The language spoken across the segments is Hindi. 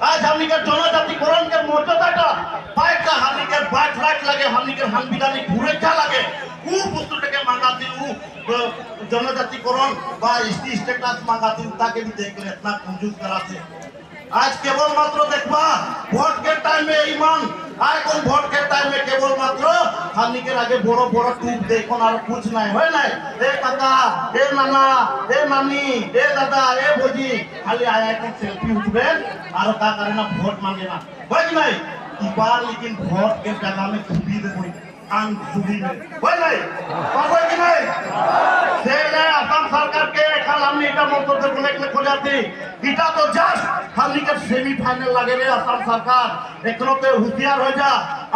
आज हमनी के जनजातिकरण के मर्यादाटा पाइका हमनी के बाट राख लगे हमनी के संविधानिक भूमिका लगे ऊ पुस्तके मांगाती ऊ जनजातिकरण बा एसटी स्टेटस मांगाती ताके भी देख ले इतना कंजूस कराते। आज केवल मात्र देखबा भोट के टाइम में ईमान आय कोन भोट के टाइम में केवल मात्र हमनी के आगे बड़ो बड़ो टूप देखो ना कुछ नहीं होय नहीं ए काका ए नाना ए नानी ए दादा ए भौजी खाली आया के सेल्फी उठबे और का करे ना वोट मांगे ना होय कि नहीं ई बार लेकिन वोट के जगह में छुपी दे कोई कान छुपी में होय नहीं होय कि नहीं से ले असम सरकार के खाल हमनी का मोटर से बोले के खो जाती इटा तो जस्ट हमनी के सेमीफाइनल लगे रे असम सरकार एकरो पे होशियार हो जा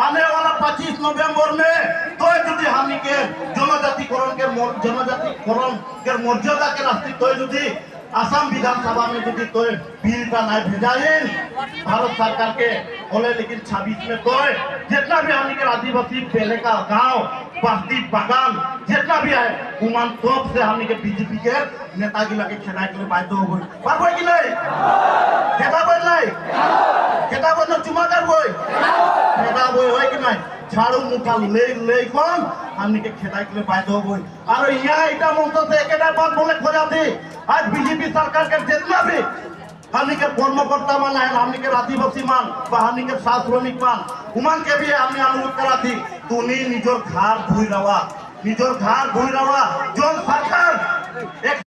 आने वाला 25 नवंबर में तो यदि हमनी के जनजातिकरण के मर्यादा के रास्ते तो यदि असम विधानसभा में यदि तो बिल का नहीं भेजाइन भारत सरकार के बोले लेकिन 26 में तो जितना भी हमनी के आदिवासी पहले का गांव बस्ती बागान जितना भी है उमान तोप से हमनी के बीजेपी के नेता की लगे खेला के लिए बाध्य हो गई पर कोई कि नहीं खेता बोल नहीं खेता बोल चुमा कर कोई खेता बोल होय कि नहीं झाड़ू मुठा ले कौन हमनी के खेता के लिए बाध्य हो गई और यहाँ इटा मंत्र से एक बात बोले खो जाती आज बीजेपी सरकार के जितना भी हमनी के कर्मकर्ता मान है हमनी के आदिवासी मान हमनी के श्रमिक मान उमान के भी हमने अनुरोध करा थी तुनी निजोर घर धुई रवा जो सरकार एक